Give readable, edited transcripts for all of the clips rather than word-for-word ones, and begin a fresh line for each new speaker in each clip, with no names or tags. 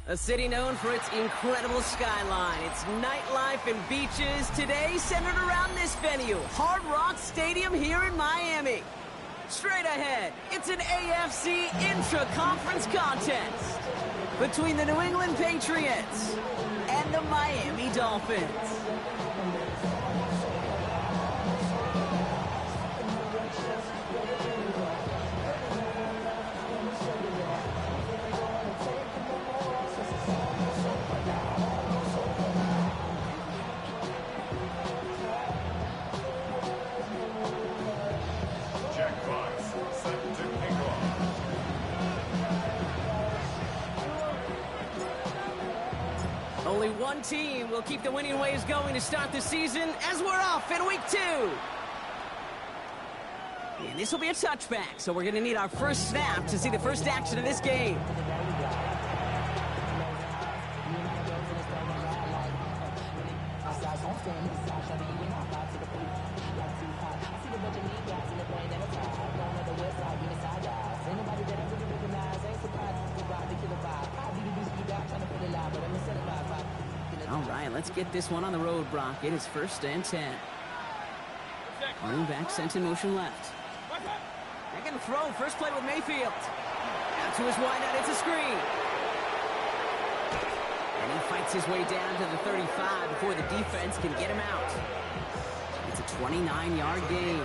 A city known for its incredible skyline, its nightlife and beaches, today centered around this venue, Hard Rock Stadium here in Miami. Straight ahead, it's an AFC intra-conference contest between the New England Patriots and the Miami Dolphins. Only one team will keep the winning ways going to start the season as we're off in week 2. And this will be a touchback, so we're going to need our first snap to see the first action of this game. All right, let's get this one on the road, Brock. It is 1st and 10. Running back sent in motion left. They're going to throw. First play with Mayfield. Out to his wideout. It's a screen. And he fights his way down to the 35 before the defense can get him out. It's a 29-yard gain.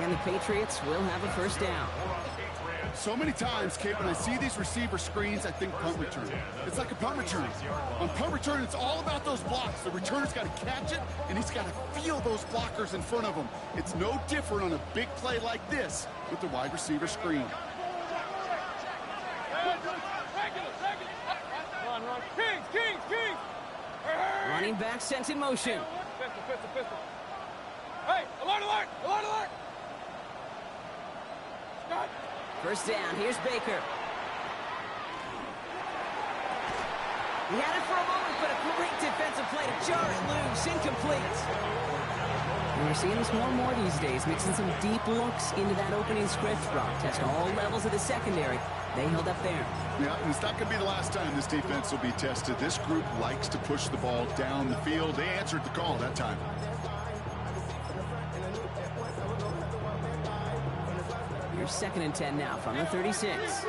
And the Patriots will have a first down.
So many times, Kate, when I see these receiver screens, I think punt return. It's like a punt return. On punt return, it's all about those blocks. The returner's got to catch it, and he's got to feel those blockers in front of him. It's no different on a big play like this with the wide receiver screen.
Kings!
Running back sent in motion.
Pistol. Hey, alert! Stop.
First down, here's Baker. He had it for a moment, but a great defensive play to jar it loose, incomplete. And we're seeing this more and more these days, mixing some deep looks into that opening script, Brock. Test all levels of the secondary. They held up there.
Yeah, and it's not going to be the last time this defense will be tested. This group likes to push the ball down the field. They answered the call that time.
Here's 2nd and 10 now from the 36.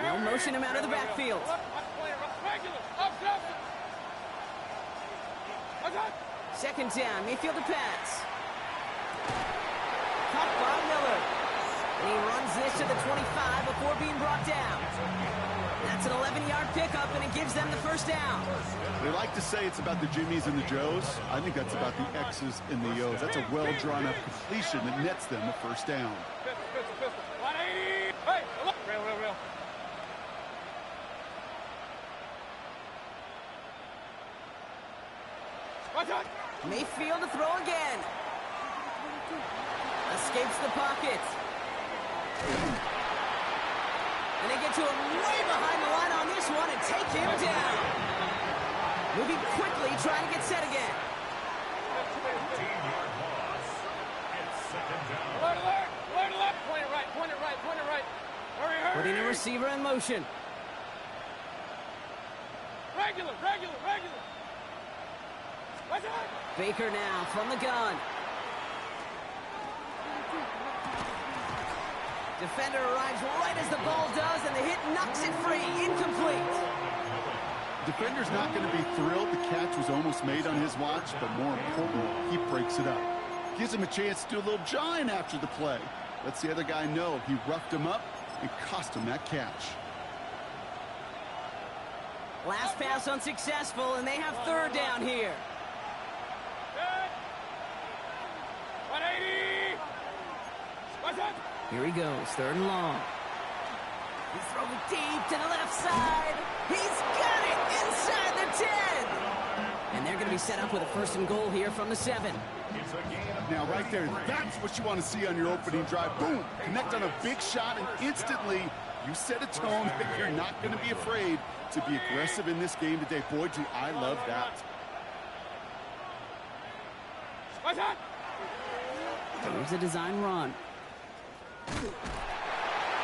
They'll motion him out of the backfield. Second down, Mayfield to pass. Caught by Miller. And he runs this to the 25 before being brought down. That's an 11-yard pickup, and it gives them the first down.
They like to say it's about the Jimmies and the Joes. I think that's about the X's and the O's. That's a well-drawn-up completion that nets them the first down.
Pistol. 180. Hey, real.
Mayfield to throw again. Escapes the pocket. And they get to him way behind the line on this one and take him down. Moving quickly, trying to get set again.
Alert. Point it right. Hurry.
Putting a receiver in motion.
Regular.
Baker now from the gun. Defender arrives right as the ball does, and the hit knocks it free. Incomplete.
Defender's not going to be thrilled. The catch was almost made on his watch, but more importantly, he breaks it up. Gives him a chance to do a little jawing after the play. Lets the other guy know he roughed him up and cost him that catch.
Last pass unsuccessful, and they have 3rd down here.
180.
Here he goes, 3rd and long. He's throwing deep to the left side. He's got it inside the 10. And they're going to be set up with a 1st and goal here from the 7.
Now, right there, that's what you want to see on your opening drive. Boom! Connect on a big shot, and instantly you set a tone that you're not going to be afraid to be aggressive in this game today. Boy, do I love that.
Here's a design run.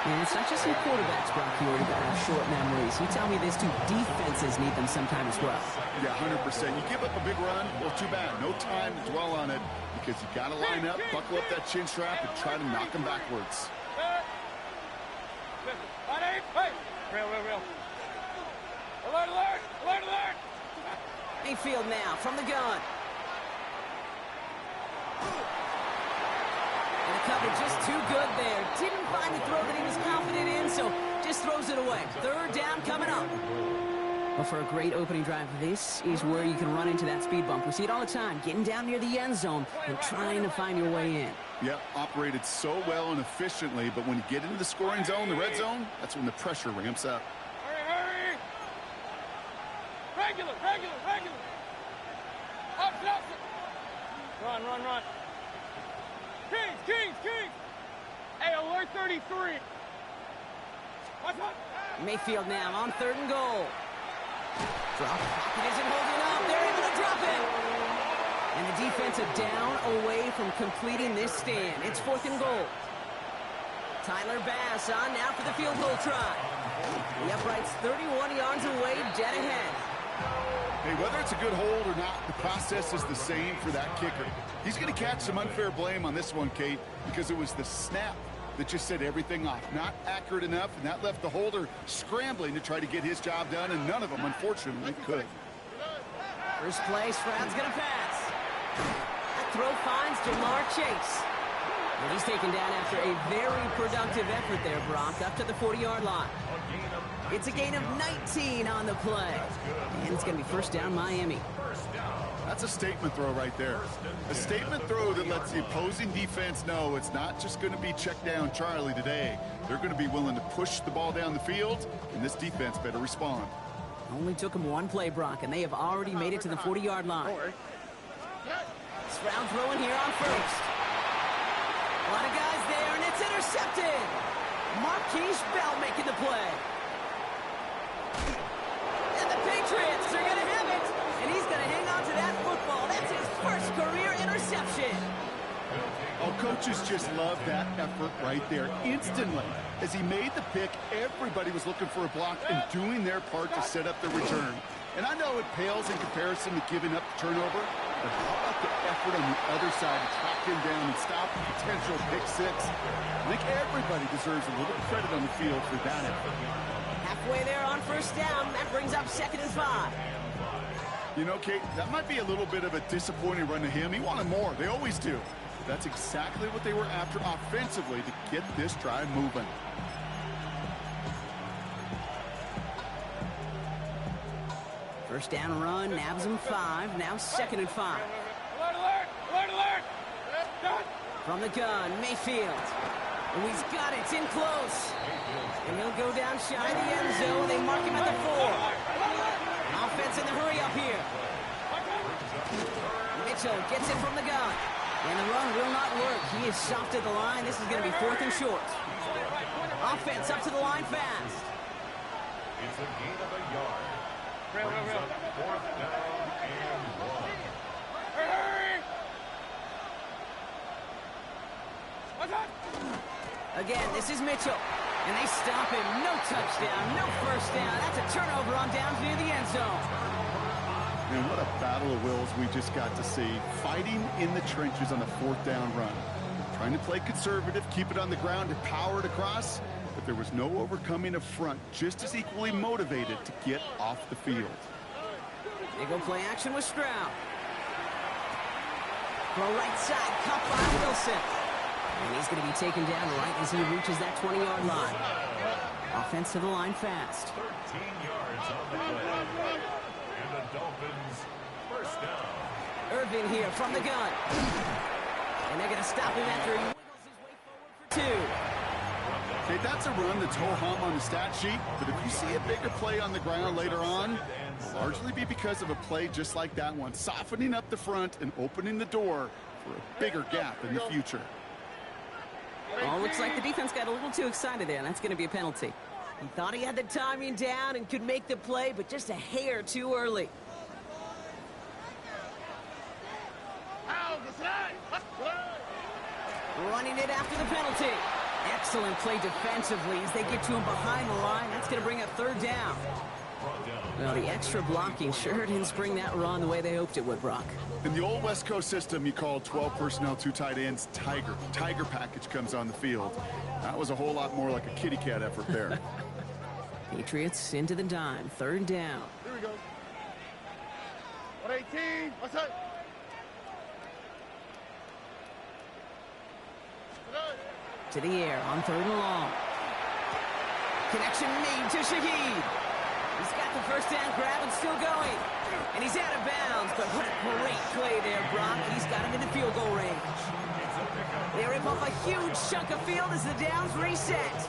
And it's not just some quarterbacks, Brock, who have short memories. You tell me this too, defenses need them sometime as well.
Yeah, 100%. You give up a big run, well, too bad. No time to dwell on it because you got to line up, buckle up that chin strap, and try to knock them backwards.
Hey! Real. Alert, alert! Alert, alert!
Mayfield now from the gun. And the cover just too good there. Didn't find the throw that he was confident in, so just throws it away. Third down coming up. Well, for a great opening drive, this is where you can run into that speed bump. We see it all the time, getting down near the end zone and trying to find your way in.
Yep, operated so well and efficiently, but when you get into the scoring zone, the red zone, that's when the pressure ramps up.
Hurry! Regular! Up! Run! Kings! Hey, alert 33! What's up?
Mayfield now on 3rd and goal. Drop. It isn't holding up. They're able to drop it. And the defensive down away from completing this stand. It's 4th and goal. Tyler Bass on now for the field goal try. The upright's 31 yards away, dead ahead.
Hey, whether it's a good hold or not, the process is the same for that kicker. He's going to catch some unfair blame on this one, Kate, because it was the snap that just set everything off. Not accurate enough, and that left the holder scrambling to try to get his job done, and none of them, unfortunately, could.
First play, Stroud's going to pass. That throw finds Jamar Chase. And he's taken down after a very productive effort there, Brock, up to the 40-yard line. It's a gain of 19 on the play. And it's going to be first down, Miami.
That's a statement throw right there. A statement throw that lets the opposing defense know it's not just going to be check down Charlie today. They're going to be willing to push the ball down the field, and this defense better respond.
Only took them one play, Brock, and they have already made it to the 40-yard line. Stroud throwing here on first. A lot of guys there, and it's intercepted. Marquise Bell making the play. And the Patriots are going to have it. And he's going to hang on to that football. That's his first career interception.
Oh, coaches just love that effort right there. Instantly, as he made the pick, everybody was looking for a block and doing their part to set up the return. And I know it pales in comparison to giving up the turnover, but how about the effort on the other side to track him down and stop the potential pick six? I think everybody deserves a little credit on the field for that effort.
Halfway there on first down. That brings up 2nd and 5.
You know, Kate, that might be a little bit of a disappointing run to him. He wanted more. They always do. That's exactly what they were after offensively to get this drive moving.
First down run, nabs him 5. Now 2nd and 5.
Alert!
From the gun, Mayfield. Oh, he's got it. It's in close. And he'll go down shy of the end zone. They mark him at the 4. Offense in the hurry up here. Mitchell gets it from the gun. And the run will not work. He is soft at the line. This is going to be 4th and short. Offense up to the line fast.
It's a gain of a yard.
Real.
4th down and 1.
Hurry! What's up?
Again, this is Mitchell. And they stop him. No touchdown, no first down. That's a turnover on downs near the end zone.
And what a battle of wills we just got to see. Fighting in the trenches on the 4th down run. Trying to play conservative, keep it on the ground and power it across. But there was no overcoming a front just as equally motivated to get off the field.
They go play action with Stroud. Throw right side, cut by Wilson. And he's going to be taken down right as he reaches that 20-yard line. Offense to the line fast.
13 yards on the play. And the Dolphins first down.
Irvin here from the gun. And they're going to stop him after he wiggles his way forward for 2.
Okay, that's a run that's ho-hum on the stat sheet, but if you see a bigger play on the ground later on, it'll largely be because of a play just like that one, softening up the front and opening the door for a bigger gap in the future.
Oh, looks like the defense got a little too excited there, and that's going to be a penalty. He thought he had the timing down and could make the play, but just a hair too early. Running it after the penalty. Excellent play defensively as they get to him behind the line. That's going to bring up third down. Well, the extra blocking sure didn't spring that run the way they hoped it would, Brock.
In the old West Coast system, you called 12 personnel, 2 tight ends, Tiger. Tiger package comes on the field. That was a whole lot more like a kitty cat effort there.
Patriots into the dime, third down.
Here we go. 118. What's up?
To the air on third and long. Connection made to Shaheed. He's got the first down grab and still going. And he's out of bounds, but what a great play there, Brock. He's got him into field goal range. They rip off a huge chunk of field as the downs reset.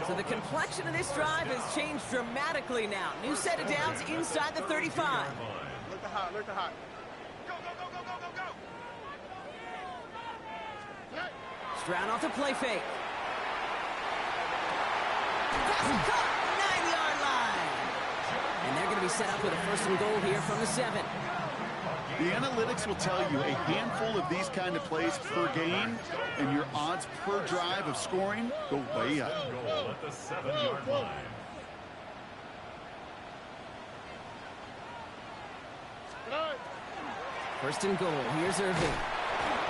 So the complexion of this drive has changed dramatically now. New set of downs inside the 35.
Look the hot, look the hot. Go, go, go, go, go, go, go.
Stroud off the play fake. Pass caught, 9-yard line. And they're going to be set up with a first and goal here from the 7.
The analytics will tell you a handful of these kind of plays per game, and your odds per drive of scoring go way up.
Goal at the 7-yard line.
First and goal. Here's Irving.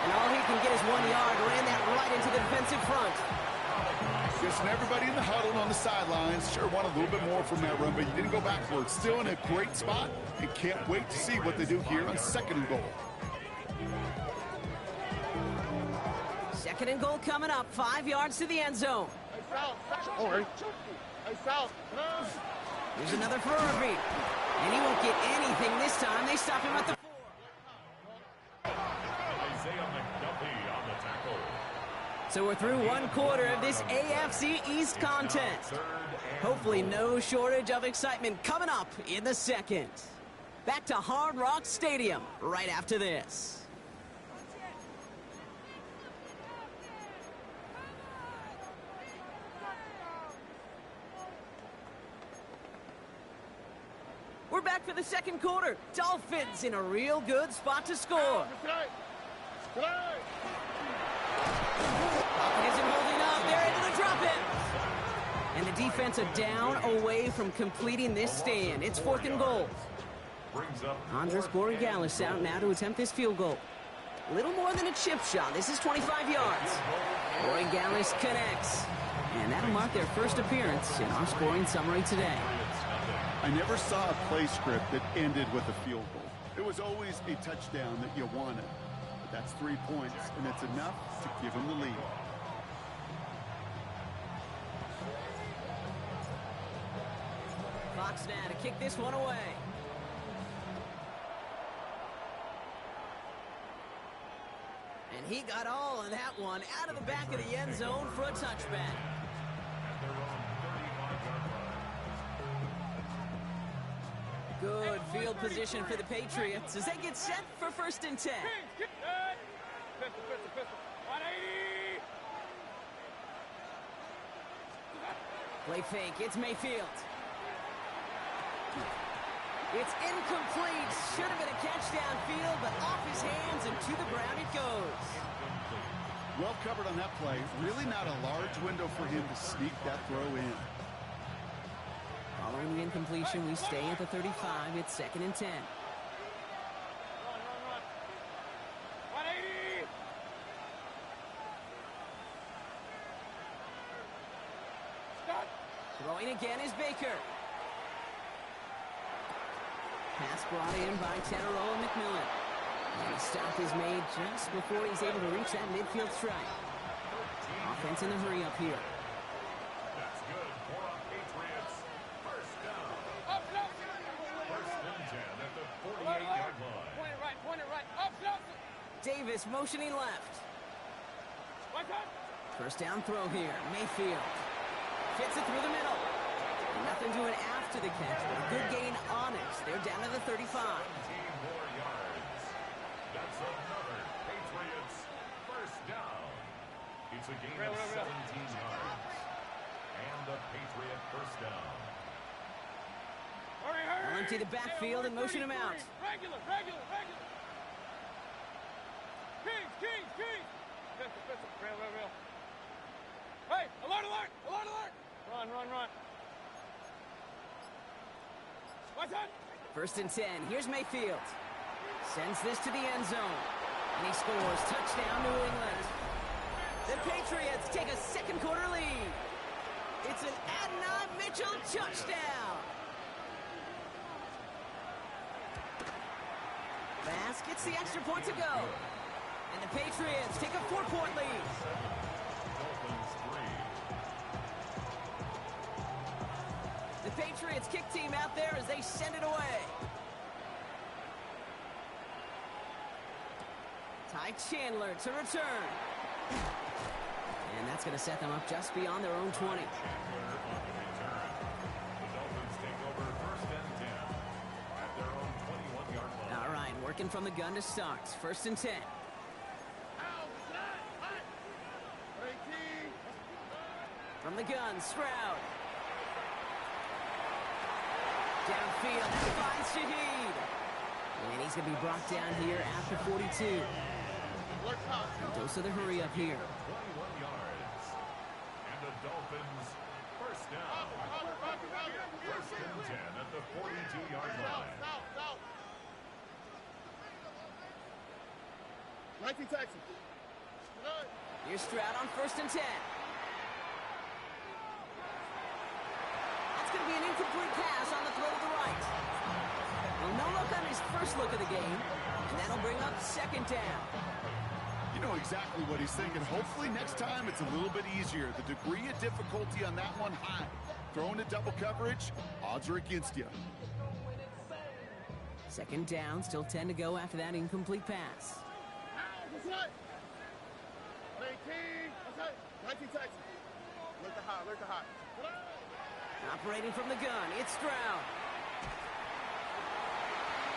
And all he can get is 1 yard. Ran that right into the defensive front.
Listen, everybody in the huddle on the sidelines sure wanted a little bit more from that run, but you didn't go backwards. Still in a great spot, and can't wait to see what they do here on second and goal.
Second and goal coming up. 5 yards to the end zone. Here's another for Irving. And he won't get anything this time. They stop him at the 4.
Isaiah McDuffie on the tackle.
So we're through one quarter of this AFC East contest. Hopefully no shortage of excitement coming up in the second. Back to Hard Rock Stadium right after this. We're back for the second quarter. Dolphins in a real good spot to score. Isn't holding up. They're able to drop it. And the defense a down away from completing this stand. It's fourth and goal.
Brings up
Andres Borregales out now to attempt this field goal. A little more than a chip shot. This is 25 yards. Borregales connects. And that'll mark their first appearance in our scoring summary today.
I never saw a play script that ended with a field goal. It was always a touchdown that you wanted. But that's 3 points, and it's enough to give them the lead.
Fox now to kick this one away. And he got all of that one out of the back of the end zone for a touchback. Good field position for the Patriots as they get set for first and 10.
Pistol, pistol, pistol. 180.
Play fake, it's Mayfield. It's incomplete. Should have been a catch downfield, but off his hands and to the ground it goes.
Well covered on that play. Really not a large window for him to sneak that throw in.
Following the incompletion, we stay at the 35. It's second and 10.
Run, run, run. 180. Stop.
Throwing again is Baker. Pass brought in by Teteroa McMillan. And a stop is made just before he's able to reach that midfield strike. Offense in the hurry up here.
That's good for our Patriots. First down.
Up, up.
First and 10 at the
Alert,
48-yard
alert.
line.
Point it right. Up, up.
Davis motioning left.
Watch out.
First down throw here. Mayfield fits it through the middle. Nothing doing after the catch, but a good gain on it. They're down to the 35.
17 more yards. That's another Patriots first down. It's a gain of 17 yards. And the Patriot first down.
Hurry, hurry.
Empty the backfield and motion him out.
Regular. Kings. Pistol. Real. Hey, alert, alert, alert, alert! Run, run, run. What's that?
1st and 10. Here's Mayfield. Sends this to the end zone. And he scores. Touchdown, New England. The Patriots take a second quarter lead. It's an Adonai Mitchell touchdown. Bass gets the extra point to go. And the Patriots take a 4-point lead. The Patriots kick team out there as they send it away. Ty Chandler to return. And that's going to set them up just beyond their own 20. All right, working from the gun to start. 1st and 10. From the gun, Stroud. Downfield, that finds Shaheed. And he's going to be brought down here at the 42. Dose of the hurry up here.
21 yards. And the Dolphins, first down. 1st and 10 at the 42-yard line.
19 Texans.
Here's Stroud on 1st and 10. That's going to be an incomplete pass on the throw to the right. Well, no look on his first look of the game, and that'll bring up 2nd down.
You know exactly what he's thinking. Hopefully next time it's a little bit easier. The degree of difficulty on that one high. Throwing to double coverage, odds are against you.
2nd down, still 10 to go after that incomplete pass.
19 Texans. Alert the hot, alert the hot.
Operating from the gun, it's Stroud.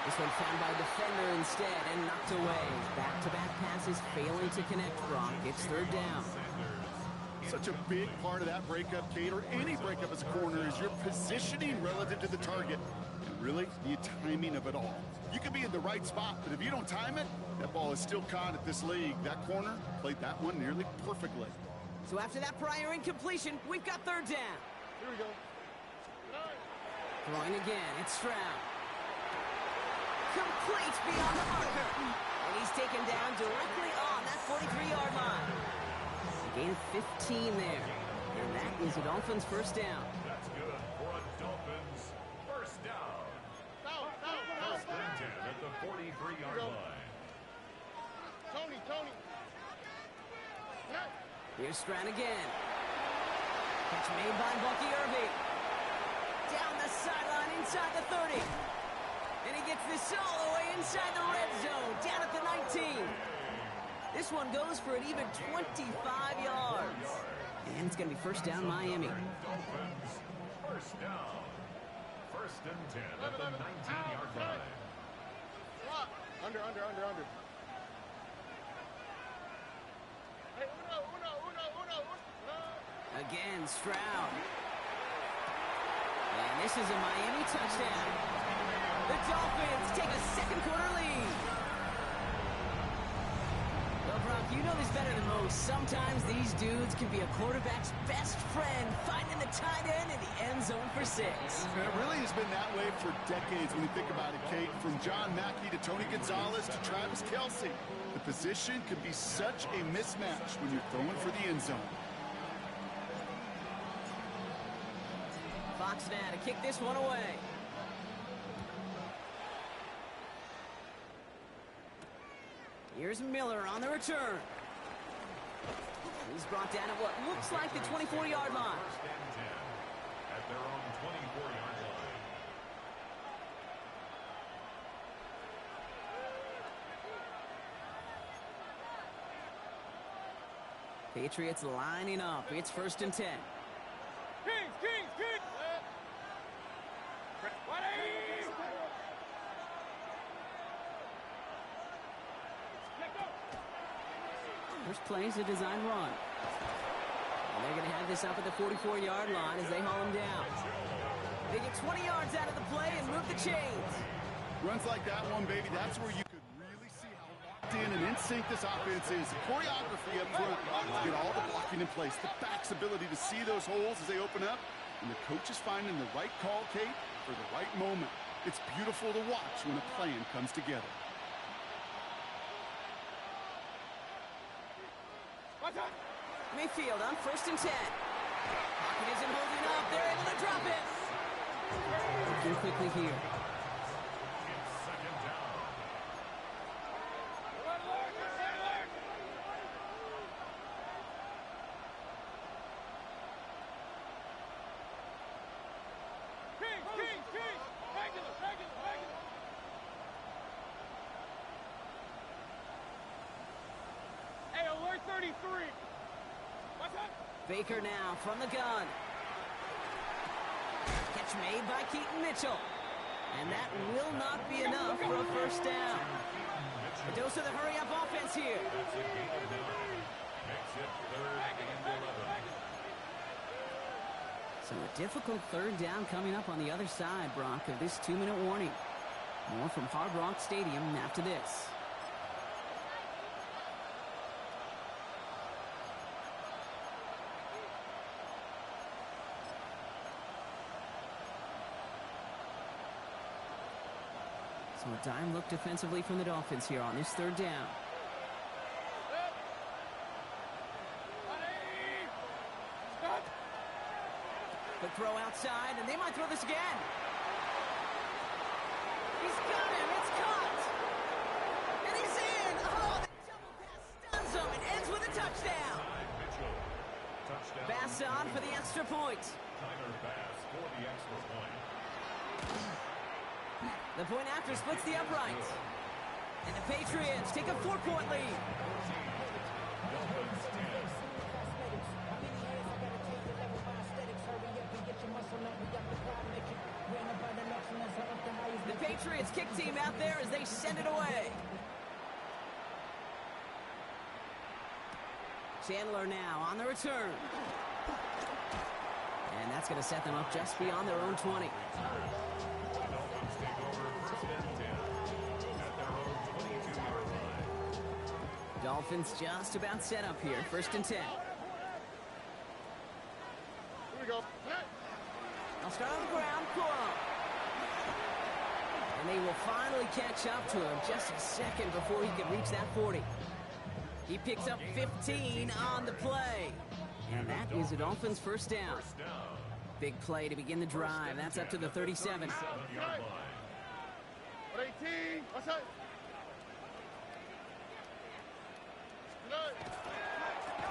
This one found by a defender instead and knocked away. Back-to-back passes failing to connect, Brock. It's 3rd down.
Such a big part of that breakup, Kate, or any breakup as a corner, is your positioning relative to the target. And really, the timing of it all. You can be in the right spot, but if you don't time it, that ball is still caught at this league. That corner played that one nearly perfectly.
So after that prior incompletion, we've got 3rd down.
Here we go.
Throwing again, it's Stroud. Complete beyond the marker. And he's taken down directly on that 43-yard line. A gain of 15 there. And that is the Dolphins' 1st down.
That's good for a Dolphins first down. 1st and 10 at the 43-yard line.
Tony.
Here's Stroud again. Catch made by Bucky Irving. Down the sideline inside the 30. And he gets this all the way inside the red zone, down at the 19. This one goes for an even 25 yards. And it's going to be 1st down Miami.
Dolphins first down. 1st and 10 at the 19-yard line.
Under. Hey, uno.
Again, Stroud. And this is a Miami touchdown. The Dolphins take a second quarter lead. Well, Brock, you know this better than most. Sometimes these dudes can be a quarterback's best friend, finding the tight end in the end zone for 6.
It really has been that way for decades when you think about it, Kate. From John Mackey to Tony Gonzalez to Travis Kelce. The position can be such a mismatch when you're throwing for the end zone.
Fox now to kick this one away. Here's Miller on the return. He's brought down at what looks like the 24-yard line.
1st and 10 at their own 24-yard line.
Patriots lining up. It's 1st and 10.
Kings.
First play is a design run. And they're going to have this up at the 44-yard line as they haul him down. They get 20 yards out of the play and move the chains.
Runs like that one, baby, that's where you could really see how locked in and in sync this offense is. The choreography up front to get all the blocking in place. The back's ability to see those holes as they open up. And the coach is finding the right call, Kate, for the right moment. It's beautiful to watch when a plan comes together.
Mayfield on 1st and 10. Pocket isn't holding up. They're able to drop it. Looking quickly here.
Hey, alert 33.
Baker now from the gun. Catch made by Keaton Mitchell. And that will not be enough for a first down. A dose of the hurry-up offense here.
That's a gain of 9. Makes it 3rd and 11.
So a difficult third down coming up on the other side, Brock, of this 2-minute warning. More from Hard Rock Stadium after this. So a dime look defensively from the Dolphins here on this third down. The throw outside, and they might throw this again. He's got him. It's caught. And he's in. Oh, the double pass stuns him. It ends with a touchdown.
Touchdown.
Bass on for the extra point.
Tyler Bass for the extra point.
The point after splits the uprights. And the Patriots take a 4-point lead. The Patriots kick team out there as they send it away. Chandler now on the return. And that's going to set them up just beyond their own 20. Dolphins just about set up here. 1st and 10.
Here we go.
I'll start on the ground. Coral. And they will finally catch up to him just a second before he can reach that 40. He picks up 15 on the play. And that is a Dolphins first down. Big play to begin the drive. That's up to the 37.
18. What's that?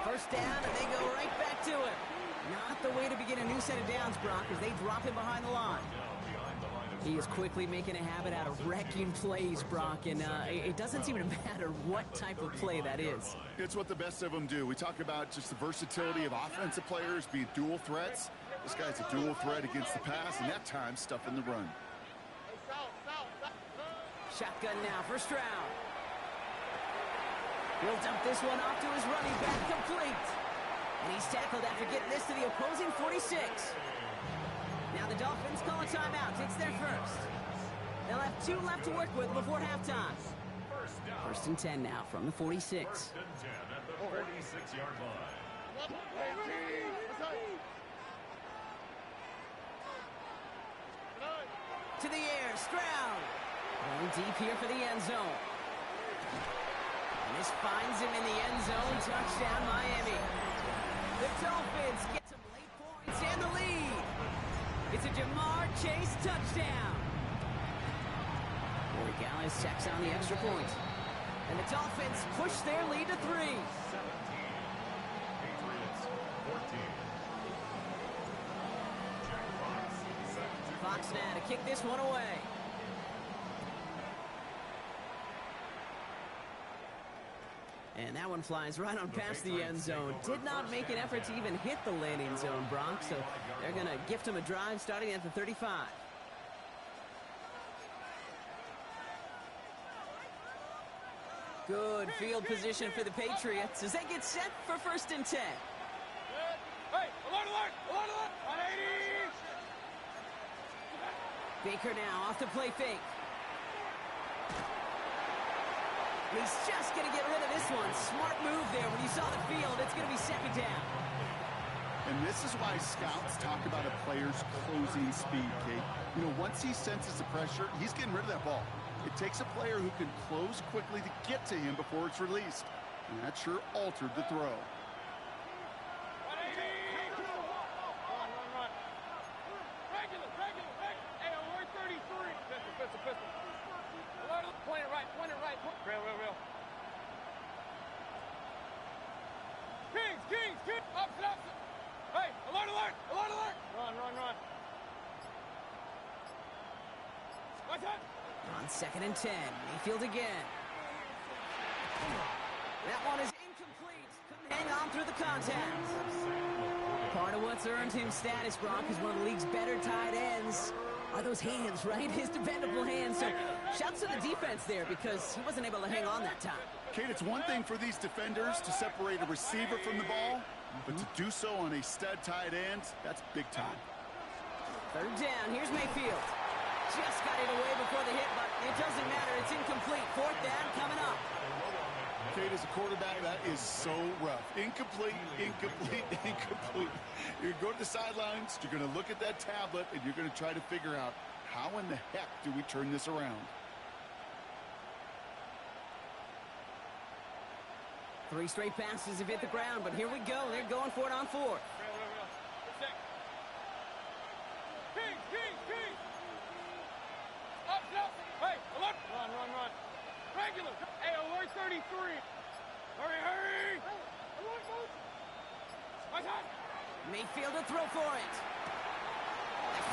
First down, and they go right back to it. Not the way to begin a new set of downs, Brock, as they drop him behind the line. He is quickly making a habit out of wrecking plays, Brock, and it doesn't seem to matter what type of play that is.
It's what the best of them do. We talk about just the versatility of offensive players being dual threats. This guy's a dual threat against the pass, and that time stuffing the run.
Shotgun now for Stroud. He'll dump this one off to his running back, complete. And he's tackled after getting this to the opposing 46. Now the Dolphins call a timeout. It's their first. They'll have 2 left to work with before halftime. 1st and 10 now from the 46.
1st and 10 at the 46-yard line.
To the air, Stroud. Going deep here for the end zone. And this finds him in the end zone. Touchdown, Miami. The Dolphins get some late points and the lead. It's a Jamar Chase touchdown. Corey Gallis checks on the extra point. And the Dolphins push their lead to 3.
17. Patriots 14. Jack Fox set to
Fox now to kick this one away. And that one flies right on past the end zone. Did not make an effort to even hit the landing zone, Bronx. So they're going to gift him a drive starting at the 35. Good field position for the Patriots as they get set for 1st and 10.
Hey, alert, alert, alert, alert, 180.
Baker now off the play fake. He's just going to get rid of this one. Smart move there. When you saw the field, it's going to be second down.
And this is why scouts talk about a player's closing speed, Kate. You know, once he senses the pressure, he's getting rid of that ball. It takes a player who can close quickly to get to him before it's released. And that sure altered the throw.
Point it right. Real. Kings. Opposite. Hey, alert. Run. What's that?
On 2nd and 10, Mayfield again. That one is incomplete. Couldn't hang on through the contact. Part of what's earned him status, Brock, is one of the league's better tight ends. Are those hands, right? His dependable hands. So shouts to the defense there because he wasn't able to hang on that time.
Kate, it's one thing for these defenders to separate a receiver from the ball, but to do so on a stud tight end, that's big time.
3rd down, here's Mayfield. Just got it away before the hit, but it doesn't matter. It's incomplete. 4th down coming up.
Kate, as a quarterback, that is so rough. Incomplete. You're going to go to the sidelines, you're going to look at that tablet, and you're going to try to figure out how in the heck do we turn this around.
3 straight passes have hit the ground, but here we go. They're going for it on 4th.
Real. Kings. Up. Hey, alert. Run. Regular. Hey, alert 33. Hurry. Alert. What's that?
Mayfield to throw for it.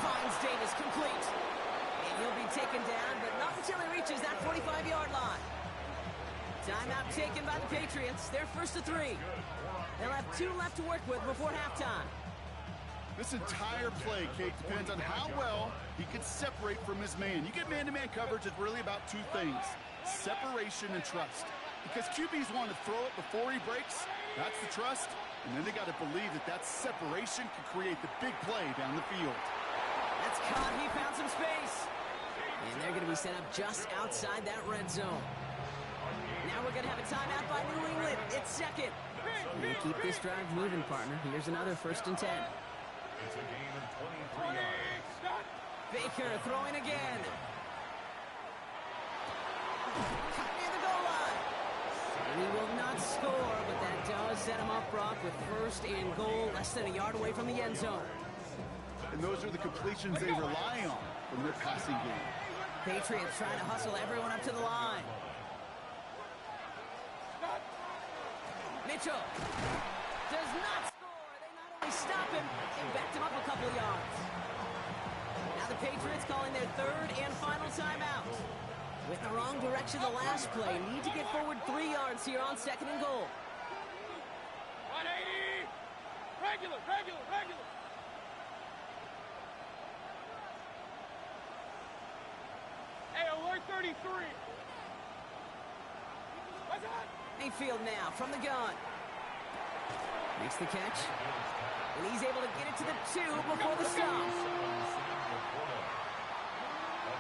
Finds Davis complete. And he'll be taken down, but not until he reaches that 45-yard line. Timeout taken by the Patriots. They're 1st to 3. They'll have 2 left to work with before halftime.
This entire play, Kate, depends on how well he can separate from his man. You get man-to-man coverage, it's really about 2 things, separation and trust. Because QBs want to throw it before he breaks, that's the trust, and then they got to believe that separation can create the big play down the field.
That's caught. He found some space. And they're going to be set up just outside that red zone. Now we're going to have a timeout by New England. It's 2nd. We'll keep this drive moving, partner. Here's another 1st and 10.
It's a gain of 23 yards.
Baker throwing again. Cut near the goal line. And he will not score, but that does set him up, Brock, with 1st and goal, less than a yard away from the end zone.
And those are the completions they rely on from their passing game.
Patriots trying to hustle everyone up to the line. Mitchell does not score. They not only stop him, they backed him up a couple of yards. Now the Patriots calling their 3rd and final timeout. With the wrong direction the last play, need to get forward 3 yards here on 2nd and goal.
180. Regular. Hey, alert 33. What's that?
Mayfield now from the gun. Makes the catch. And he's able to get it to the 2 before the stop.
A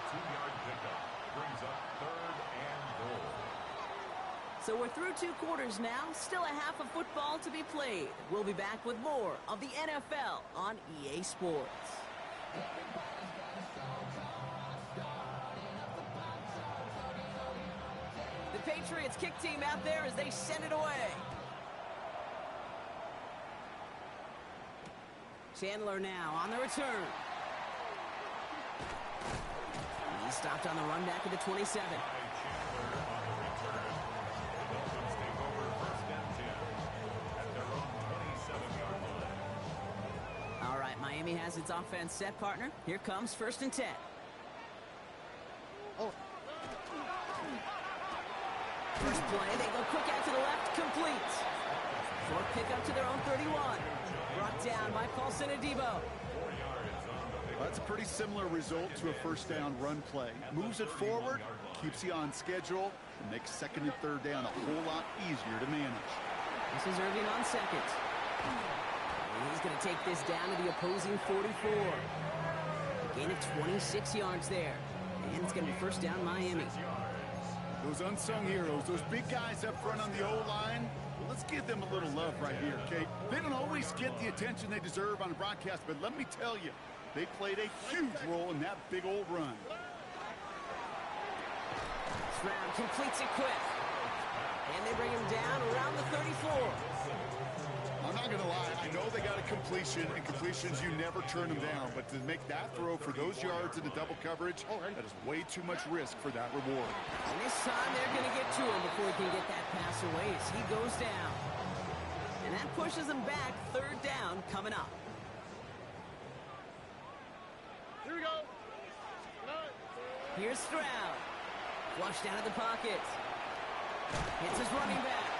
2-yard pickup brings up 3rd and goal.
So we're through 2 quarters now. Still a half of football to be played. We'll be back with more of the NFL on EA Sports. The Patriots kick team out there as they send it away. Chandler now on the return. He stopped on the run back at the 27. All right, Miami has its offense set, partner. Here comes 1st and 10. First play, they go quick out to the left, complete. 4th pickup to their own 31. Brought down by Paulson Adebo.
That's a pretty similar result to a 1st down run play. Moves it forward, keeps you on schedule, and makes 2nd and 3rd down a whole lot easier to manage.
This is Irving on 2nd. And he's going to take this down to the opposing 44. A gain of 26 yards there. And it's going to be 1st down Miami.
Those unsung heroes, those big guys up front on the O-line, well, let's give them a little love right here, Kate. They don't always get the attention they deserve on a broadcast, but let me tell you, they played a huge role in that big old run.
Stroud completes it quick. And they bring him down around the 34.
I'm not going to lie, I know they got a completion, and completions, you never turn them down. But to make that throw for those yards in the double coverage, that is way too much risk for that reward.
And this time they're going to get to him before he can get that pass away as he goes down. And that pushes him back. Third down coming up.
Here we go.
Here's Stroud. Flushed out of the pocket. Hits his running back.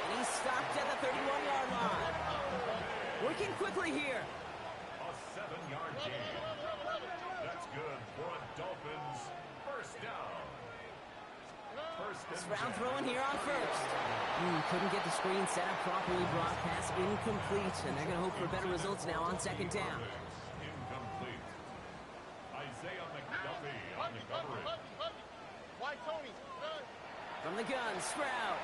And he's stopped at the 31-yard line. Working quickly here.
A 7-yard gain. That's good for a Dolphins first down. First and
Stroud throwing here on first. Couldn't get the screen set up properly. Broadcast incomplete. And they're going to hope for better results now on second down.
incomplete. Isaiah McDuffie on the coverage.
Why Tony?
From the gun, Stroud.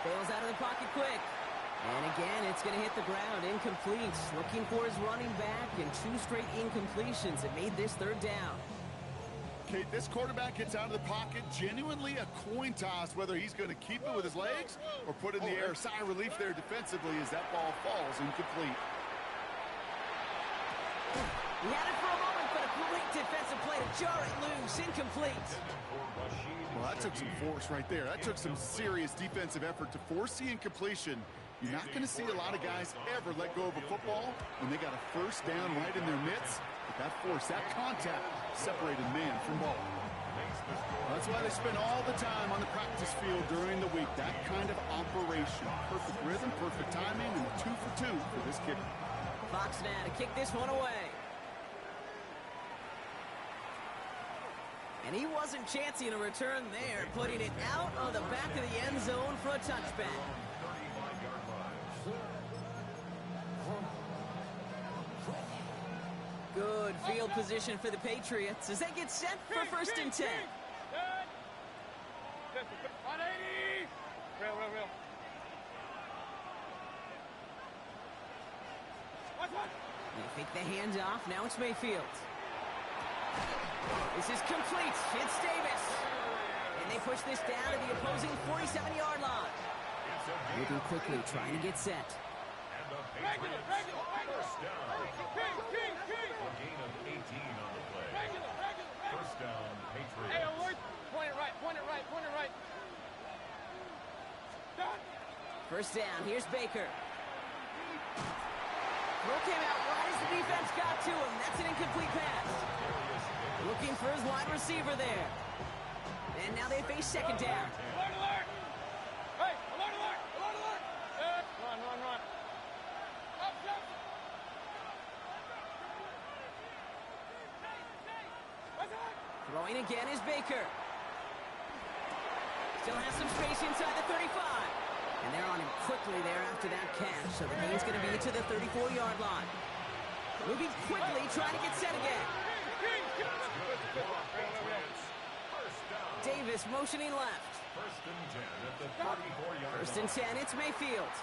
Bails out of the pocket quick. And again, it's going to hit the ground. Incomplete. Looking for his running back, and 2 straight incompletions that made this third down.
Kate, this quarterback gets out of the pocket, genuinely a coin toss whether he's going to keep it with his legs or put it in the air. Sigh of relief there defensively as that ball falls incomplete.
He had it for a moment, but a great defensive play to jar it loose. Incomplete.
Well, that took some force right there. That took some serious defensive effort to force the incompletion. You're not going to see a lot of guys ever let go of a football when they got a first down right in their midst. But that force, that contact, separated man from ball. That's why they spend all the time on the practice field during the week. That kind of operation. Perfect rhythm, perfect timing, and a 2 for 2 for this kicker.
Fox now to kick this one away. And he wasn't chancing a return there, putting it out on the back of the end zone for a touchback. Good field position for the Patriots as they get set for first and 10.
180. Real.
They fake the handoff. Now it's Mayfield. This is complete. It's Davis. And they push this down to the opposing 47-yard line. Moving quickly, trying to get set.
And the Patriots first down. A gain of 18 on the play. First down, Patriots.
Hey, alert. Point it right. Done.
First down, here's Baker. Throw came out right as the defense got to him. That's an incomplete pass. Looking for his wide receiver there. And now they face second down.
Alert. Hey, alert. Run. Up.
Throwing again is Baker. Still has some space inside the 35. And they're on him quickly there after that catch. So the gain's going to be to the 34-yard line. Moving quickly, trying to get set again. Davis motioning left.
First and 10 at the 34-yard
First and 10, it's Mayfield.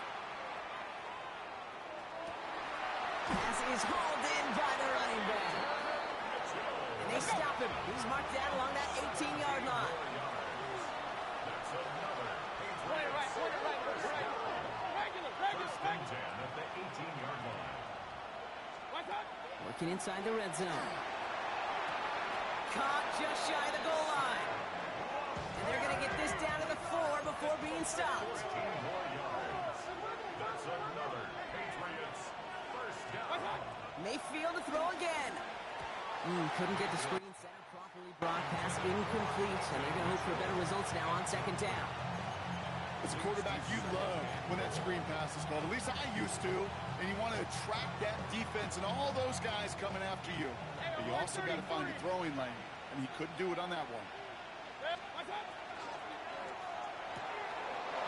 Pass is hauled in by the running back. And they stop him. He's marked down along that 18-yard line.
That's another
Point it right.
First and 10 at the 18-yard line.
Working inside the red zone. Caught just shy of the goal line. And they're going to get this down to the 4 before being stopped.
14 more yards. That's another Patriots first down.
Mayfield to throw again. Couldn't get the screen set up properly. Broadcast incomplete. And they're going to hope for better results now on second down.
As a quarterback, you love when that screen pass is called. At least I used to. And you want to attract that defense and all those guys coming after you. But you also got to find a throwing lane. And he couldn't do it on that one.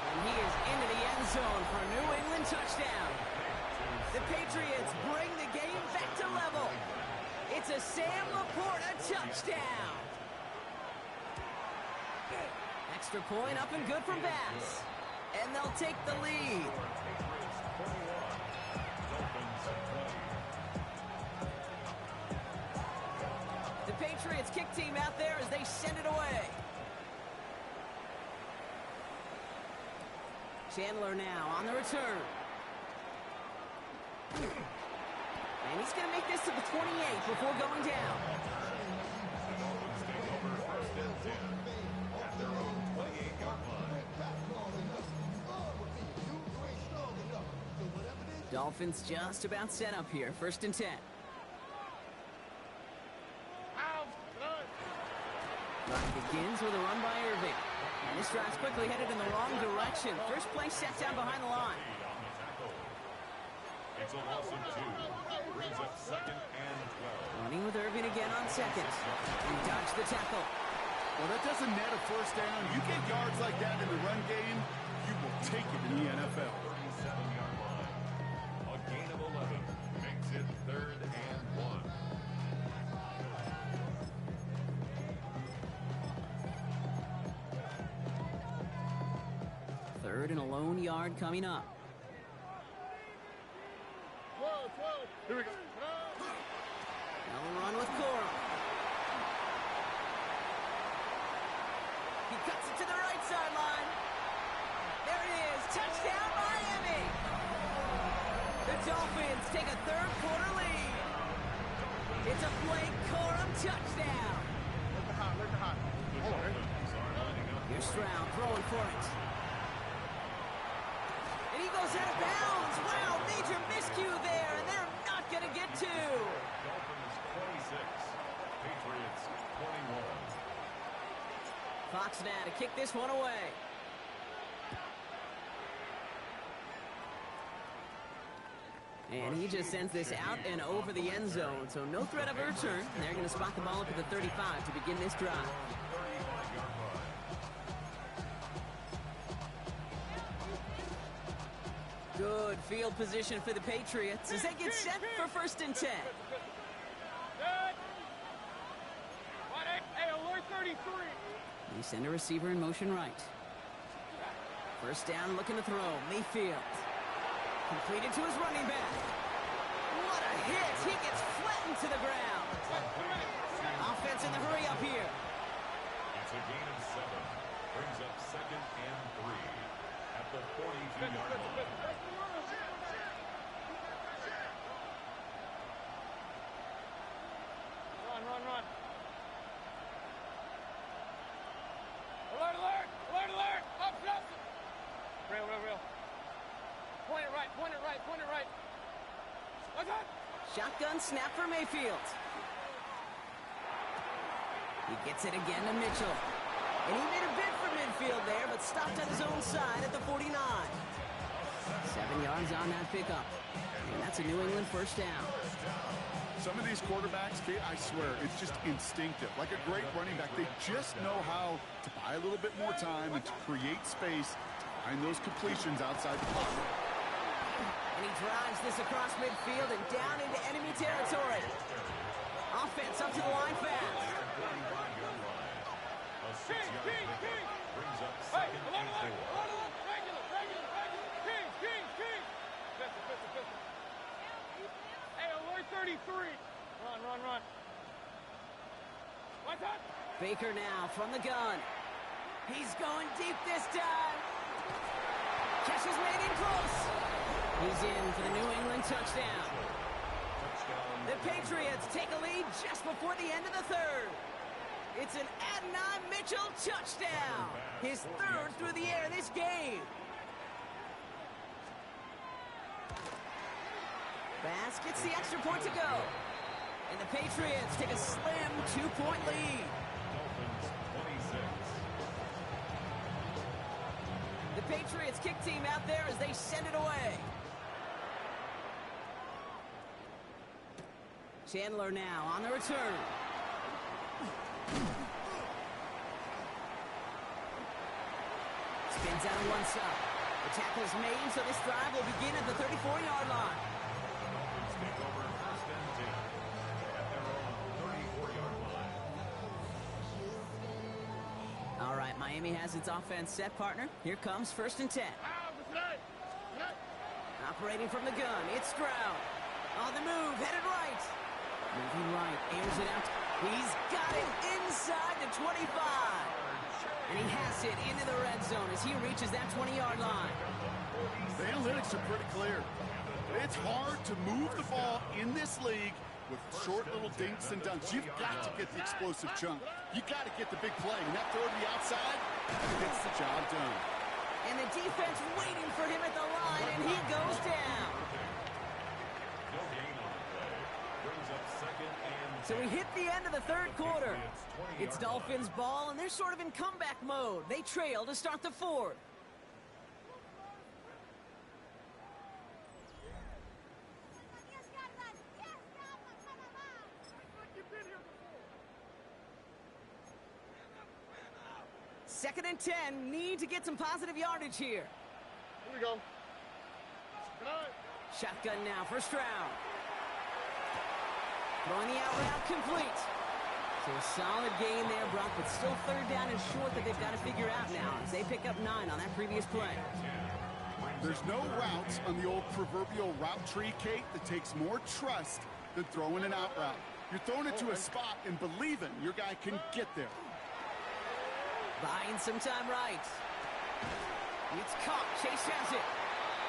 And he is into the end zone for a New England touchdown. The Patriots bring the game back to level. It's a Sam Laporta touchdown. A Extra point up and good for Bass. And they'll take the lead.
Patriots 21, Dolphins 20.
The Patriots kick team out there as they send it away. Chandler now on the return. And he's going to make this to the 28 before going down.
The Dolphins take over first and 10 at their own 28-yard line.
Dolphins just about set up here. First and 10. Run begins with a run by Irving. And this drive's quickly headed in the wrong direction. First play set down behind the line.
It's a loss of 2. Brings up second and 12.
Running with Irving again on second. And dodged the tackle.
Well, that doesn't net a first down. You get yards like that in the run game, you will take it in the NFL.
37-yard line. A gain of 11 makes it third and 1.
Third and a lone yard coming up.
Here we go.
Now the run with Corum. He cuts it to the right sideline. There it is. Touchdown, Miami. The Dolphins take a third quarter lead. It's a Blake Corum touchdown.
Look at hot.
The Dolphins are lining up.
Here's Stroud throwing for it. And he goes out of bounds. Wow, major miscue there, and they're not going to get two.
Dolphins 26. Patriots 21.
Fox now to kick this one away. And he just sends this out and over the end zone, so no threat of a return. They're going to spot the ball up at the 35 to begin this drive.
35-yard line.
Good field position for the Patriots as they get set for first and 10.
Hey, alert 33.
They send a receiver in motion right. First down, looking to throw. Mayfield. Completed to his running back. What a hit! He gets flattened to the ground. Offense in the hurry up here.
It's a gain of 7. Brings up second and 3 at the 42-yard line.
Run. Alert. Up. Real. Point it right. What's up?
Shotgun snap for Mayfield. He gets it again to Mitchell. And he made a bid for midfield there, but stopped on his own side at the 49. 7 yards on that pickup. And that's a New England first down.
Some of these quarterbacks, Kate, I swear, it's just instinctive. Like a great running back, they just know how to buy a little bit more time and to create space to find those completions outside the pocket.
And he drives this across midfield and down into enemy territory. Offense up to the line fast.
A 6-yard pickup brings up second and 4.
King. Pistol. Hey, alert 33. Run. What's up?
Baker now from the gun. He's going deep this time. Catch is made in close. He's in for the New England touchdown. The Patriots take a lead just before the end of the third. It's an Adonai Mitchell touchdown. His third through the air this game. Bass gets the extra point to go. And the Patriots take a slim 2-point lead.
Dolphins 26.
The Patriots kick team out there as they send it away. Chandler now on the return. Spins out on one side. The tackle's made, so this drive will begin at the 34-yard line.
The Dolphins take over first and 10 at their own 34-yard line.
All right, Miami Miami has its offense set, partner. Here comes 1st and 10. Operating from the gun, it's Stroud. On the move, headed right. Moving right, airs it out. He's got it inside the 25. And he has it into the red zone as he reaches that 20-yard line.
The analytics are pretty clear. It's hard to move the ball in this league with short little dinks and dunks. You've got to get the explosive chunk. You got to get the big play. And that throw to the outside gets the job done.
And the defense waiting for him at the line, and he goes down.
No gain on the play. Brings up 2nd and 10.
So we hit the end of the 3rd quarter.
Patriots 20-yard
It's Dolphins ball, and they're sort of in comeback mode. They trail to start the 4th. Second and 10, need to get some positive yardage here.
Here we go.
Shotgun now for Stroud. Throwing the out route complete. So a solid gain there, Brock, but still 3rd down and short that they've got to figure out now as they pick up 9 on that previous play.
There's no routes on the old proverbial route tree, Kate, that takes more trust than throwing an out route. You're throwing it to a spot and believing your guy can get there.
Buying some time right. It's caught. Chase has it.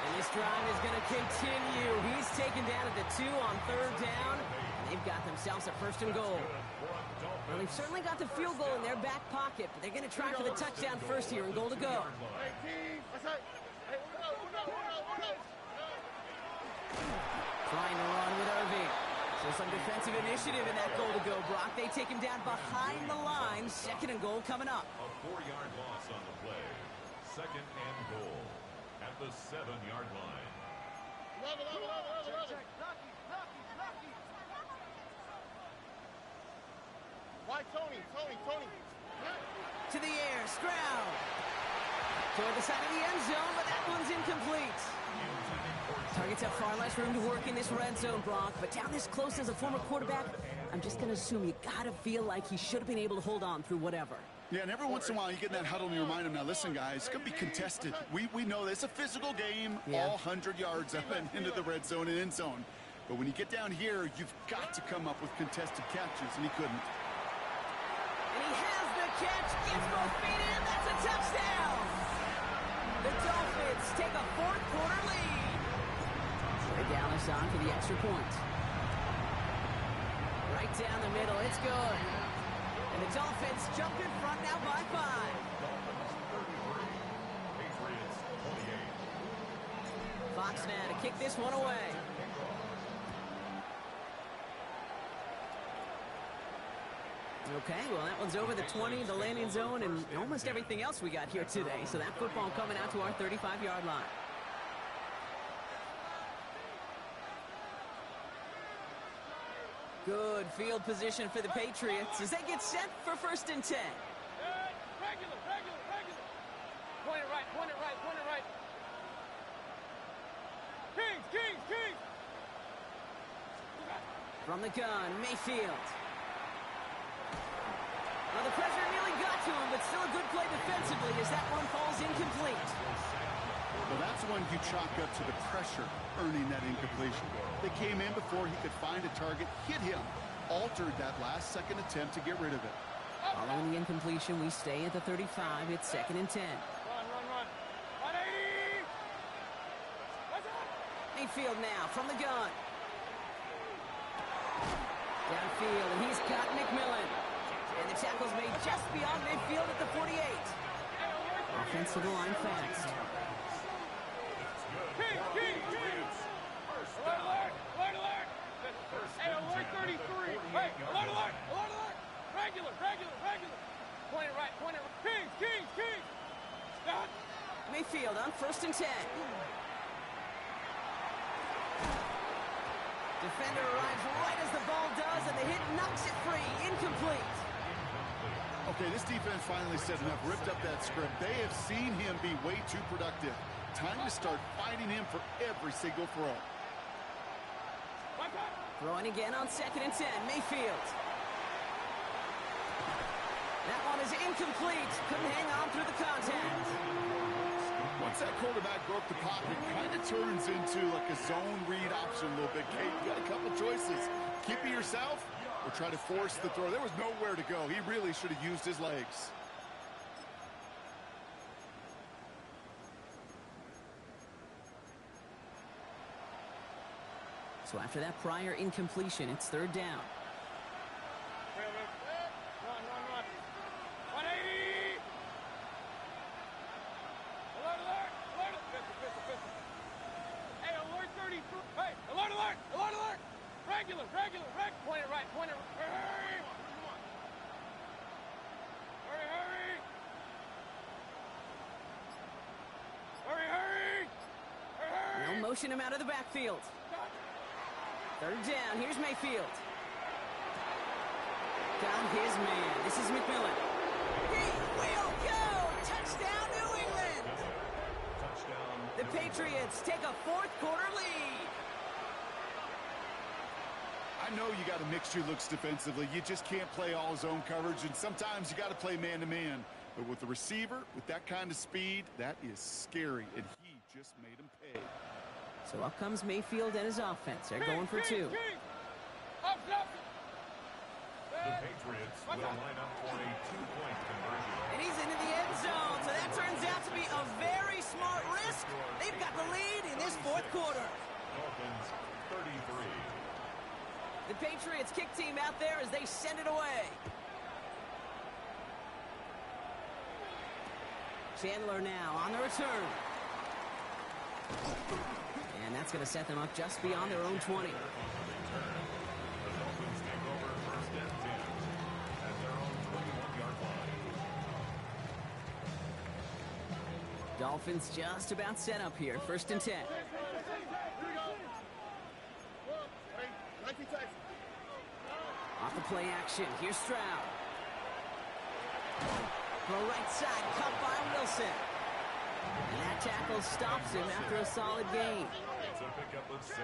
And this drive is going to continue. He's taken down at the 2 on 3rd down. They've got themselves a 1st and goal. Well, they've certainly got the field goal in their back pocket, but they're going to try for the touchdown first here and goal to go. Trying to run with Irving. So some defensive initiative in that goal to go, Brock. They take him down behind the line. 2nd and goal coming up.
A 4-yard loss on the play. 2nd and goal at the 7-yard line.
Why Tony?
To the air, Stroud. Toward the side of the end zone, but that one's incomplete. Targets have far less room to work in this red zone, Brock, but down this close as a former quarterback, I'm just going to assume you got to feel like he should have been able to hold on through whatever.
Yeah, and every once in a while you get in that huddle and you remind him, now listen, guys, it's going to be contested. We know this. It's a physical game, all 100 yards up and into the red zone and end zone. But when you get down here, you've got to come up with contested catches, and he couldn't.
And he has the catch, gets both feet in, that's a touchdown! The Dolphins take a 4th quarter lead. Trey Dallas on for the extra point. Right down the middle, it's good. And the Dolphins jump in front now by 5.
Patriots 28.
Fox now to kick this one away. Okay, well, that one's over the 20, the landing zone, and almost everything else we got here today. So that football coming out to our 35-yard line. Good field position for the Patriots as they get set for 1st and 10.
Regular. Point it right. Kings.
From the gun, Mayfield. Well, the pressure nearly got to him, but still a good play defensively as that one falls incomplete.
Well, that's when you chalk up to the pressure earning that incompletion. They came in before he could find a target, hit him, altered that last-second attempt to get rid of it.
Following the incompletion, we stay at the 35. It's 2nd and 10.
Run. 180.
Mayfield now from the gun. Downfield, and he's got McMillan. And the tackle's made just beyond midfield at the 48. Offensive line fast.
Alert! Hey, alert 33. Hey, alert! Regular. Point it right. Kings. Stop.
Mayfield on 1st and 10. Defender arrives right as the ball does, and the hit knocks it free. Incomplete.
Okay, this defense finally said enough, ripped up that script. They have seen him be way too productive. Time to start fighting him for every single throw.
Throwing again on 2nd and 10. Mayfield. That one is incomplete. Couldn't hang on through the contact.
Once that quarterback broke the pocket, it kind of turns into like a zone read option a little bit. Kate, you got a couple choices. Keep it yourself or try to force the throw. There was nowhere to go. He really should have used his legs.
So after that prior incompletion, it's third down.
Run. 180! Alert! Pistol. Hey, alert 33. Hey, alert! Regular. Point it right. Hurry!
They'll motion him out of the backfield. Third down, here's Mayfield. Got his man. This is McMillan. He will go! Touchdown, New England!
Touchdown.
The Patriots take a fourth quarter lead.
I know you got to mix your looks defensively. You just can't play all zone coverage, and sometimes you got to play man-to-man. But with the receiver, with that kind of speed, that is scary, and he just made him pay.
So up comes Mayfield and his offense. They're going for two.
The Patriots will line up for a two-point conversion.
And he's into the end zone. So that turns out to be a very smart risk. They've got the lead in this fourth quarter.
Dolphins 33.
The Patriots kick team out there as they send it away. Chandler now on the return. And that's going to set them up just beyond their own 20.
The Dolphins take over first and 10 at their own 21-yard line.
Dolphins just about set up here. First and 10. Off the play action. Here's Stroud. Throw right side. Cut by Wilson. And that tackle stops him after a solid gain.
It's a pickup of 6.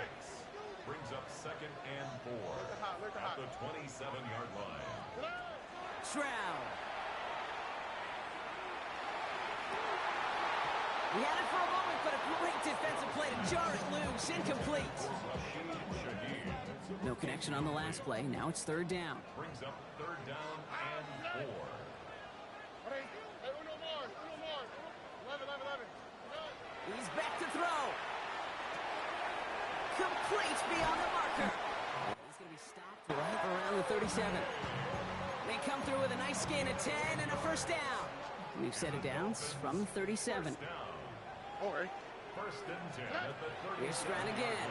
Brings up second and 4 at the 27-yard line.
Stroud. He had it for a moment, but a great defensive play to jar it loose. Incomplete.
Rashid Shaheed
No connection on the last play. Now it's third down.
brings up third down and 4.
Uno more. 11.
He's back to throw. Complete beyond the marker. He's going to be stopped right around the 37. They come through with a nice gain of 10 and a first down. We've set it down from the 37.
First down.
Okay.
First and 10 at the 37.
Here's Stroud again.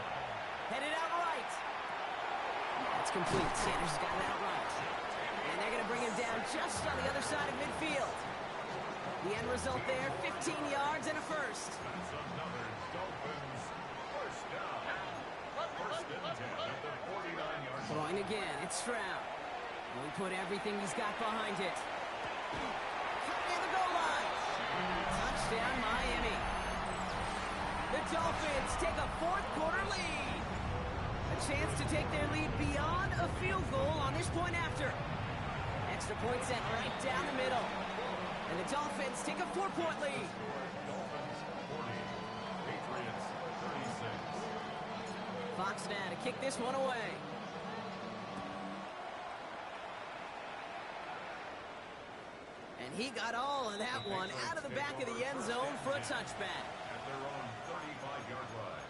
Headed out right. That's complete. Sanders has got it out right. And they're going to bring him down just on the other side of midfield. The end result there, 15 yards and a first.
That's another Dolphins first down. First and 10 at the 49-yard line.
Throwing again, it's Stroud. And we put everything he's got behind it. Cut near the goal line. Touchdown, Miami. The Dolphins take a fourth quarter lead. A chance to take their lead beyond a field goal on this point after. Extra point set right down the middle. And the Dolphins take a 4-point lead.
Dolphins 40. Patriots 36.
Fox now to kick this one away. And he got all of that one out of the back of the end zone for a touchback.
At their own 35-yard line.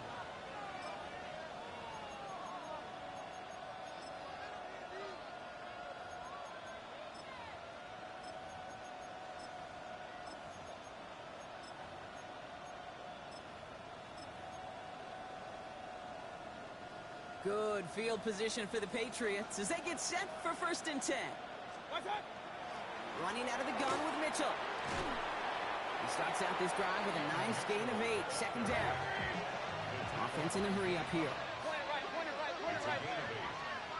Good field position for the Patriots as they get set for first and 10. Running out of the gun with Mitchell. He starts out this drive with a nice gain of 8. Second down. Offense in a hurry up here.
Point it right.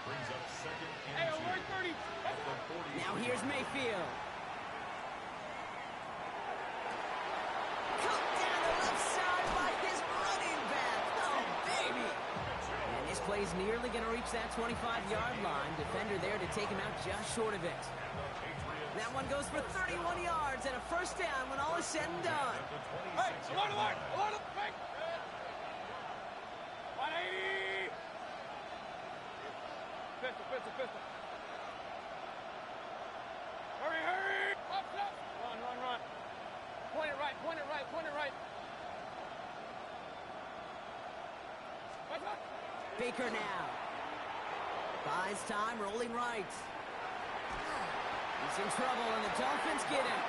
Brings up second and
Hey,
2
alert 30.
at the 40.
Now here's Mayfield. Cut down the left side by his running back. Oh, baby. And this play's nearly going to reach that 25-yard line. Defender there to take him out just short of it.
And the Patriots
That one goes for 31 yards and a first down when all is said and done.
Hey, alert, alert, alert, alert. 180. Pistol, pistol, pistol. Hurry, hurry. Up, up. Run, run, run. Point it right, point it right, point it right. What's up?
Baker now. Buys time, rolling right. He's in trouble, and the Dolphins get him.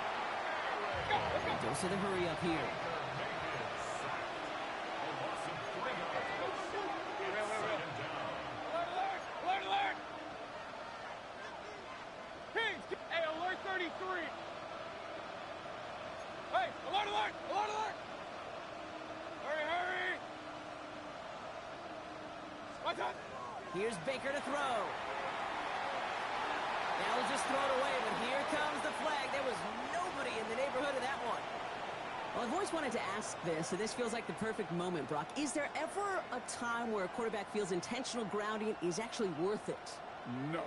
Dose of the hurry up here.
Alert, alert, alert, alert. Kings, hey, alert 33. Hey, alert, alert, alert, alert. Hurry, hurry. What's up?
Here's Baker to throw. Now he'll just throw it away, but here comes the flag. There was nobody in the neighborhood of that one. Well, I've always wanted to ask this, so this feels like the perfect moment, Brock. Is there ever a time where a quarterback feels intentional grounding is actually worth it?
No.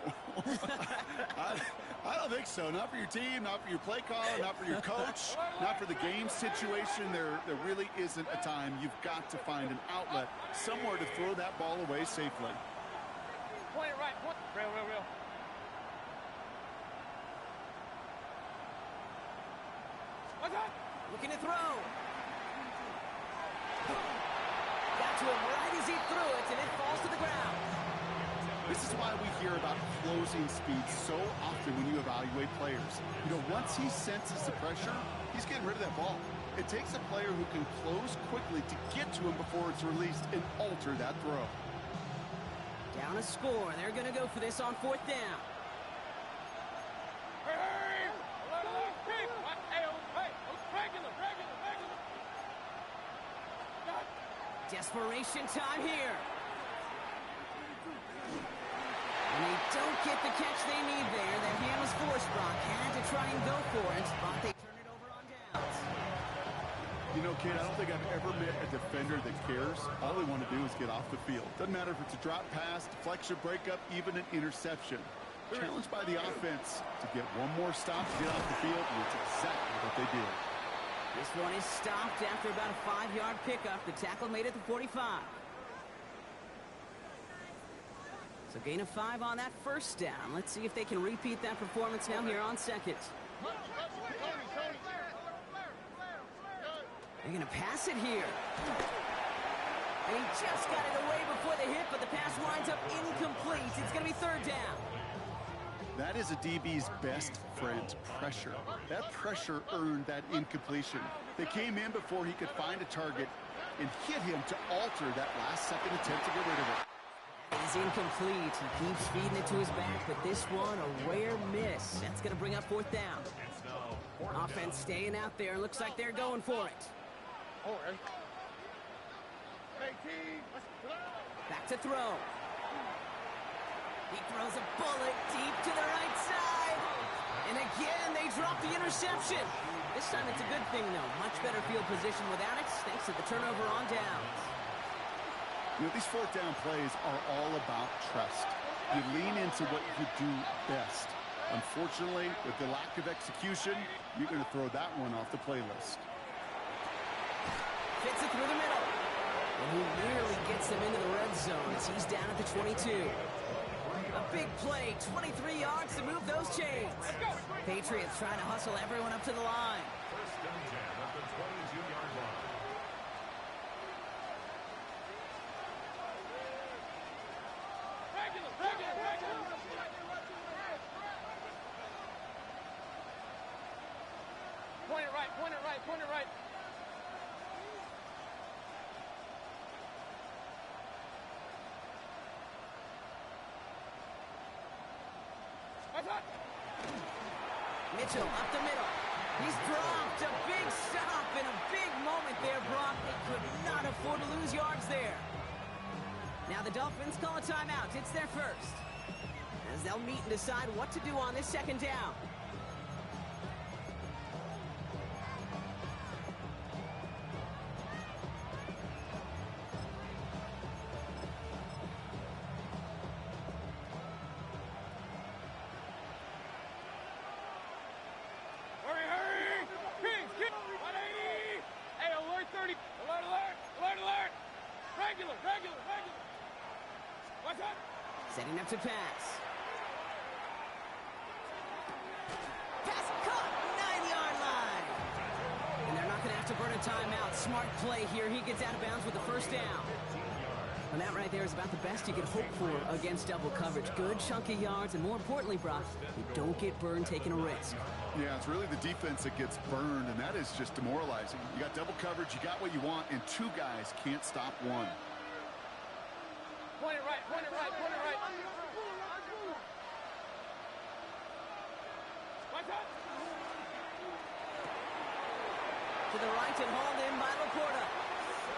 I don't think so. Not for your team, not for your play caller, not for your coach, not for the game situation. There really isn't a time. You've got to find an outlet, somewhere to throw that ball away safely.
Point it right, point. Real, real, real. What's up?
Looking to throw. Got to him right as he threw it, and it falls to the ground.
This is why we hear about closing speed so often when you evaluate players. You know, once he senses the pressure, he's getting rid of that ball. It takes a player who can close quickly to get to him before it's released and alter that throw.
Down a score. They're going to go for this on fourth down.
Hey, hey! Alert, alert, keep! Hey, hey, regular, regular, regular! God.
Desperation time here. And they don't get the catch they need there. That hand was forced, Brock. Had to try and go for it, but they turn it over on downs.
You know, kid, I don't think I've ever met a defender that cares. All they want to do is get off the field. Doesn't matter if it's a drop pass, deflection, breakup, even an interception. Challenged by the offense to get one more stop to get off the field, and it's exactly what they did.
This one is stopped after about a 5-yard pickup. The tackle made it to 45. So gain of 5 on that first down. Let's see if they can repeat that performance now here on second. They're going to pass it here. And he just got it away before the hit, but the pass winds up incomplete. It's going to be third down.
That is a DB's best friend, pressure. That pressure earned that incompletion. They came in before he could find a target and hit him to alter that last-second attempt to get rid of it.
He's incomplete. He keeps feeding it to his back, but this one, a rare miss. That's going to bring up fourth down. Offense staying out there. Looks like they're going for it. Back to throw. He throws a bullet deep to the right side. And again, they drop the interception. This time it's a good thing, though. Much better field position without it, thanks to the turnover on downs.
You know, these fourth down plays are all about trust. You lean into what you do best. Unfortunately, with the lack of execution, you're going to throw that one off the playlist.
Fits it through the middle. And he nearly gets them into the red zone as he's down at the 22. A big play, 23 yards to move those chains. Patriots trying to hustle everyone up to the line.
First and 10 at the 22-yard line.
Regular, regular, regular! Point it right, point it right, point it right.
Mitchell up the middle. He's dropped. A big stop and a big moment there, Brock. They could not afford to lose yards there. Now the Dolphins call a timeout. It's their first. As they'll meet and decide what to do on this second down.
Regular. Watch out.
Setting up to pass. Pass caught, 9-yard line. And they're not going to have to burn a timeout. Smart play here. He gets out of bounds with the first down. And that right there is about the best you can hope for against double coverage. Good chunk of yards, and more importantly, Brock, you don't get burned taking a risk.
Yeah, it's really the defense that gets burned, and that is just demoralizing. You got double coverage, you got what you want, and two guys can't stop one.
Point it right. Watch out.
To the right and hauled in by Laporta.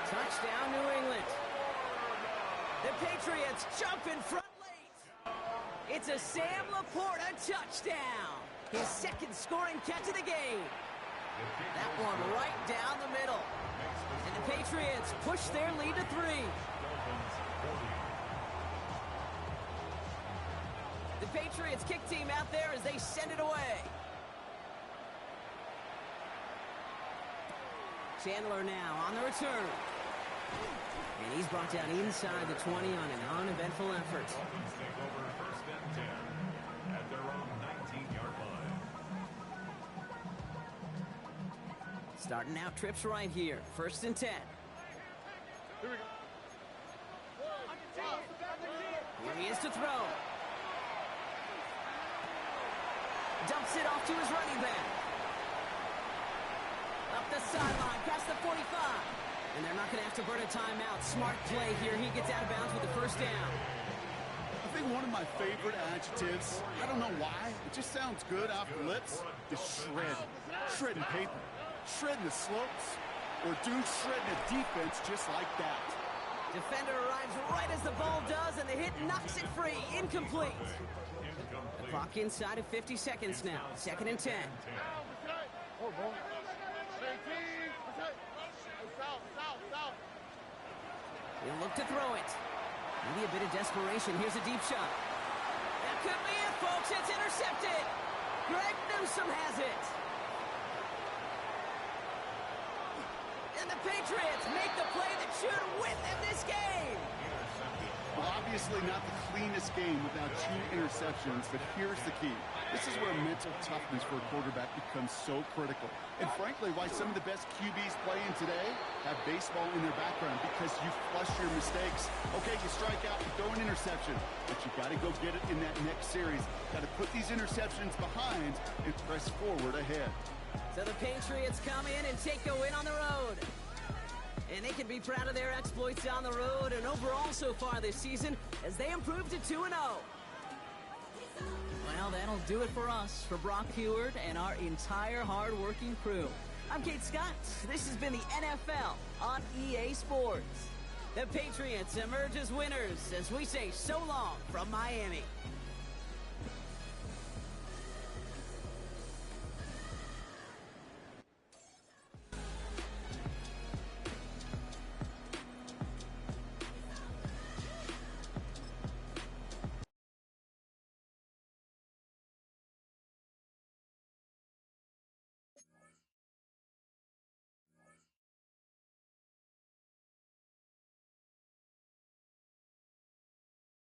Touchdown, New England. The Patriots jump in front late. It's a Sam Laporta touchdown. His second scoring catch of the game. That one right down the middle. And the Patriots push their lead to 3. The Patriots kick team out there as they send it away. Chandler now on the return. And he's brought down inside the 20 on an uneventful effort.
Dolphins take over first and 10 at their own 19-yard line.
Starting out trips right here. First and 10.
Here we go.
Here he is to throw. Dumps it off to his running back. Up the sideline, past the 45. And they're not going to have to burn a timeout. Smart play here. He gets out of bounds with the first down.
I think one of my favorite adjectives, I don't know why, it just sounds good off the lips, is shred. Shredding paper. Shredding the slopes. Or dude shredding a defense just like that.
Defender arrives right as the ball does, and the hit knocks it free. Incomplete. The clock inside of 50 seconds now. Second and 10. He'll look to throw it. Maybe a bit of desperation. Here's a deep shot. That could be it, folks. It's intercepted. Greg Newsome has it. And the Patriots make the play that should win them this game.
Well, obviously not the cleanest game without 2 interceptions, but here's the key. This is where mental toughness for a quarterback becomes so critical. And frankly, why some of the best QBs playing today have baseball in their background, because you flush your mistakes. Okay, you strike out, you throw an interception, but you got to go get it in that next series. Got to put these interceptions behind and press forward ahead.
So the Patriots come in and take a win on the road. And they can be proud of their exploits on the road and overall so far this season as they improve to 2-0. Well, that'll do it for us, for Brock Huard and our entire hard-working crew. I'm Kate Scott. This has been the NFL on EA Sports. The Patriots emerge as winners as we say so long from Miami.